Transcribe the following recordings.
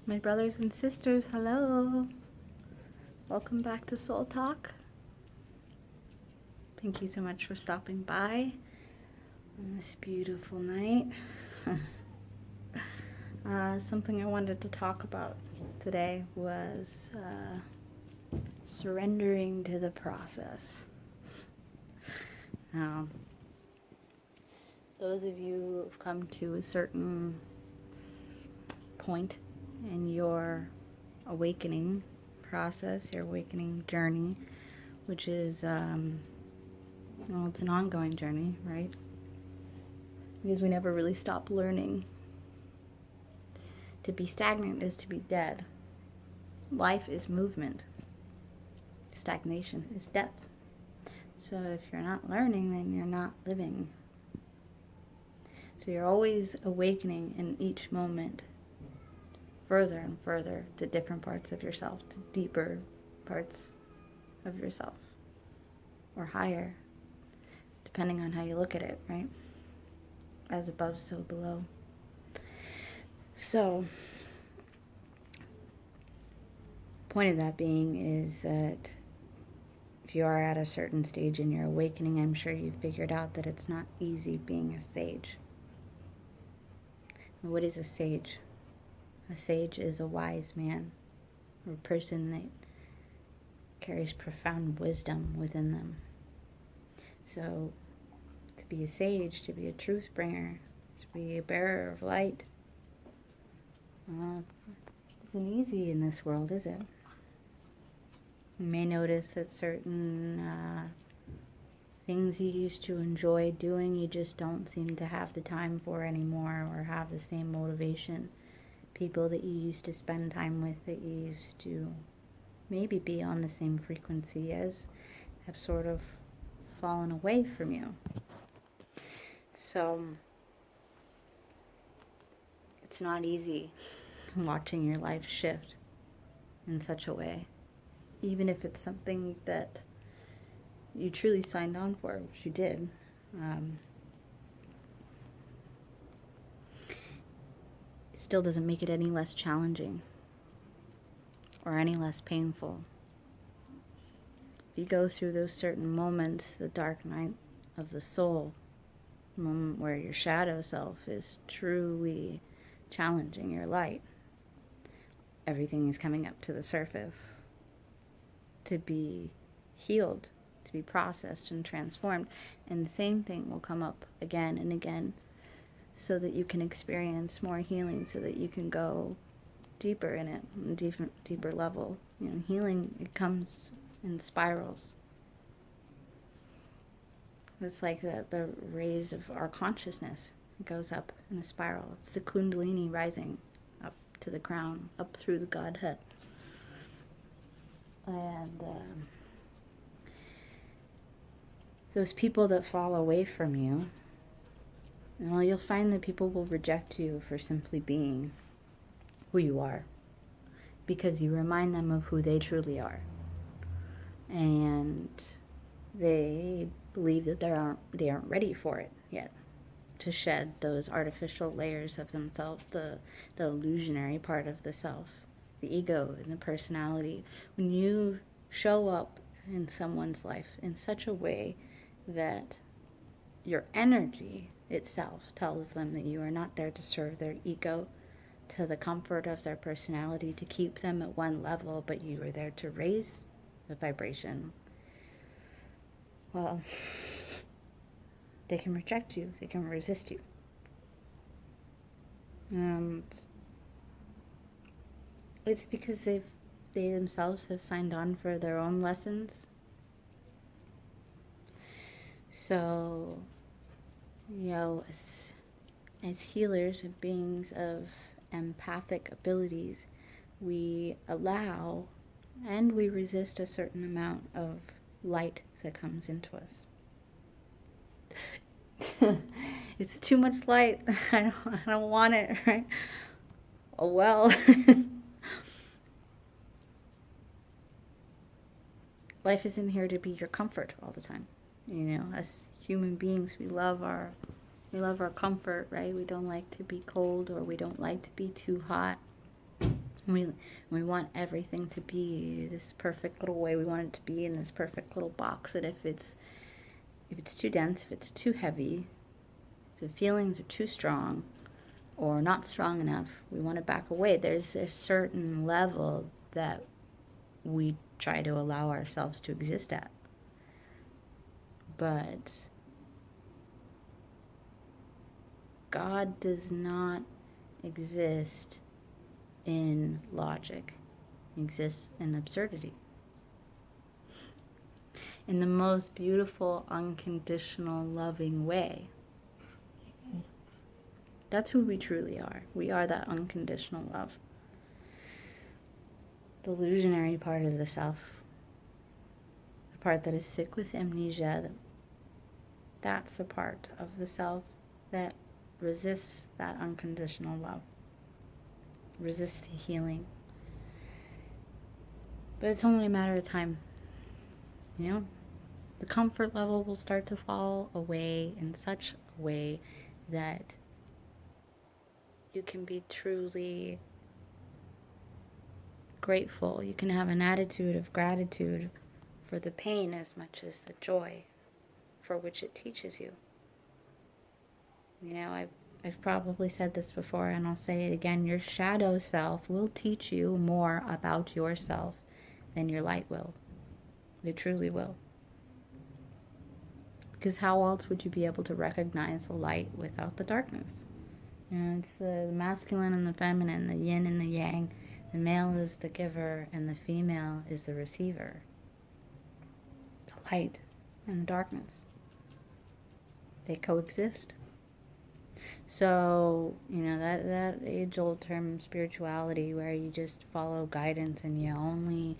My brothers and sisters, hello. Welcome back to Soul Talk. Thank you so much for stopping by on this beautiful night. Something I wanted to talk about today was surrendering to the process. Now, those of you who have come to a certain point in your awakening process, your awakening journey, which is, it's an ongoing journey, right? Because we never really stop learning. To be stagnant is to be dead. Life is movement. Stagnation is death. So if you're not learning, then you're not living. So you're always awakening in each moment further and further to different parts of yourself, to deeper parts of yourself, or higher, depending on how you look at it, right? As above, so below. So, point of that being is that if you are at a certain stage in your awakening, I'm sure you've figured out that it's not easy being a sage. And what is a sage? A sage is a wise man, or a person that carries profound wisdom within them. So, to be a sage, to be a truth bringer, to be a bearer of light, isn't easy in this world, is it? You may notice that certain things you used to enjoy doing, you just don't seem to have the time for anymore, or have the same motivation. People that you used to spend time with, that you used to maybe be on the same frequency as, have sort of fallen away from you. So, it's not easy watching your life shift in such a way, even if it's something that you truly signed on for, which you did. It still doesn't make it any less challenging or any less painful. If you go through those certain moments, the dark night of the soul, the moment where your shadow self is truly challenging your light, everything is coming up to the surface to be healed, to be processed and transformed. And the same thing will come up again and again, so that you can experience more healing, so that you can go deeper in it, deeper level. Healing, it comes in spirals. It's like the rays of our consciousness. It goes up in a spiral. It's the Kundalini rising up to the crown, up through the Godhead. And those people that fall away from you, you'll find that people will reject you for simply being who you are, because you remind them of who they truly are. And they believe that they aren't ready for it yet, to shed those artificial layers of themselves, the illusionary part of the self, the ego and the personality. When you show up in someone's life in such a way that your energy itself tells them that you are not there to serve their ego, to the comfort of their personality, to keep them at one level, but you are there to raise the vibration, well, they can reject you, they can resist you. And it's because they themselves have signed on for their own lessons. So, as healers and beings of empathic abilities, we allow and we resist a certain amount of light that comes into us. It's too much light. I don't want it, right? Oh well. Life isn't here to be your comfort all the time. As human beings, we love our comfort, right? We don't like to be cold, or we don't like to be too hot. We want everything to be this perfect little way. We want it to be in this perfect little box. And if it's too dense, if it's too heavy, if the feelings are too strong or not strong enough, we want to back away. There's a certain level that we try to allow ourselves to exist at. But God does not exist in logic. He exists in absurdity. In the most beautiful, unconditional, loving way. That's who we truly are. We are that unconditional love. The illusionary part of the self, the part that is sick with amnesia, that's the part of the self that resists that unconditional love, resists the healing. But it's only a matter of time. You know, the comfort level will start to fall away in such a way that you can be truly grateful. You can have an attitude of gratitude for the pain as much as the joy for which it teaches you. You know, I've probably said this before, and I'll say it again. Your shadow self will teach you more about yourself than your light will. It truly will. Because how else would you be able to recognize the light without the darkness? You know, it's the masculine and the feminine, the yin and the yang. The male is the giver and the female is the receiver. The light and the darkness. They coexist. So, you know, that age-old term spirituality where you just follow guidance and you only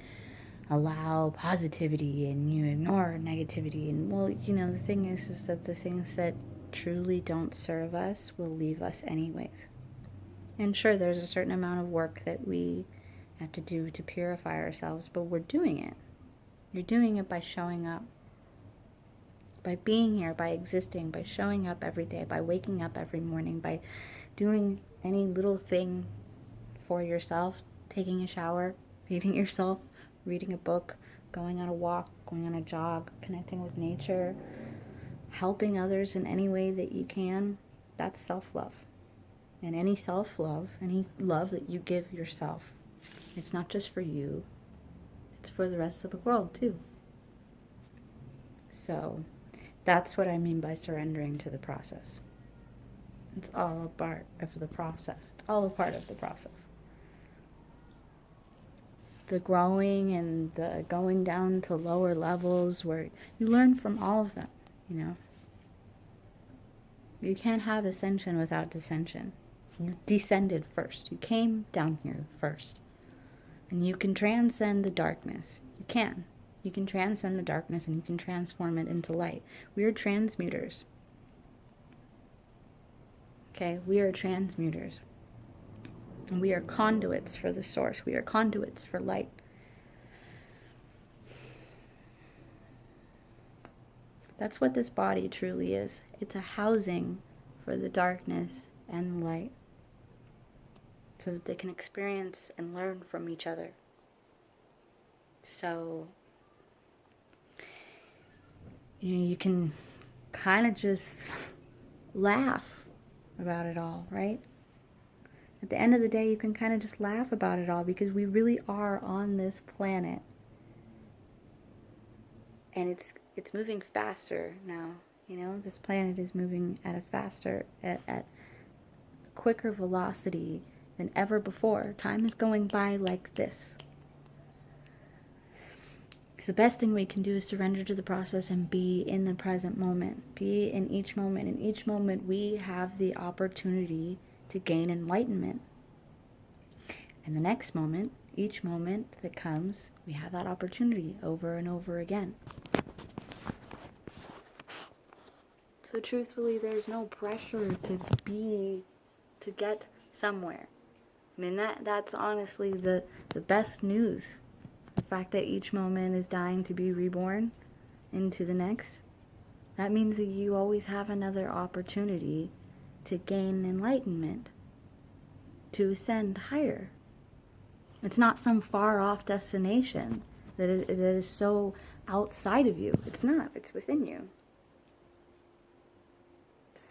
allow positivity and you ignore negativity. And, well, you know, the thing is that the things that truly don't serve us will leave us anyways. And sure, there's a certain amount of work that we have to do to purify ourselves, but we're doing it. You're doing it by showing up. By being here, by existing, by showing up every day, by waking up every morning, by doing any little thing for yourself, taking a shower, feeding yourself, reading a book, going on a walk, going on a jog, connecting with nature, helping others in any way that you can. That's self-love. And any self-love, any love that you give yourself, it's not just for you, it's for the rest of the world too. So that's what I mean by surrendering to the process. It's all a part of the process. It's all a part of the process. The growing and the going down to lower levels where you learn from all of them, you know. You can't have ascension without descension. You descended first. You came down here first. And you can transcend the darkness. You can. You can transcend the darkness and you can transform it into light. We are transmuters. Okay, we are transmuters. And we are conduits for the source. We are conduits for light. That's what this body truly is. It's a housing for the darkness and the light, so that they can experience and learn from each other. So, you can kind of just laugh about it all, right? At the end of the day, you can kind of just laugh about it all because we really are on this planet. And it's moving faster now, you know? This planet is moving at a faster, at quicker velocity than ever before. Time is going by like this. So the best thing we can do is surrender to the process and be in the present moment. Be in each moment. In each moment, we have the opportunity to gain enlightenment. And the next moment, each moment that comes, we have that opportunity over and over again. So truthfully, there's no pressure to get somewhere. I mean, that's honestly the best news. The fact that each moment is dying to be reborn into the next. That means that you always have another opportunity to gain enlightenment, to ascend higher. It's not some far off destination that is so outside of you. It's not. It's within you.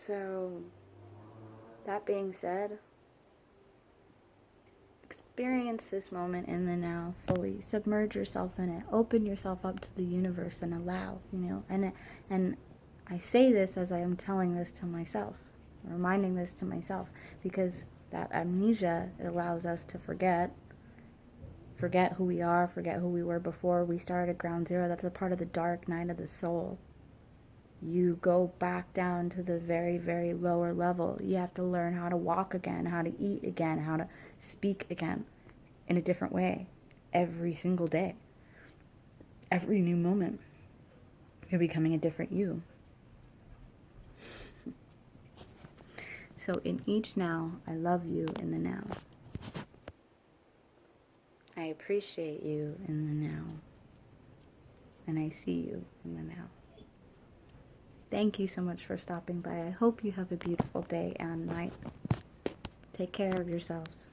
So, that being said, experience this moment in the now fully. Submerge yourself in it. Open yourself up to the universe and allow, and I say this as I am telling this to myself, reminding this to myself, because that amnesia, it allows us to forget who we are, forget who we were before we started ground zero. That's a part of the dark night of the soul. You go back down to the very, very lower level. You have to learn how to walk again, how to eat again, how to speak again in a different way every single day. Every new moment, you're becoming a different you. So in each now, I love you in the now. I appreciate you in the now. And I see you in the now. Thank you so much for stopping by. I hope you have a beautiful day and night. Take care of yourselves.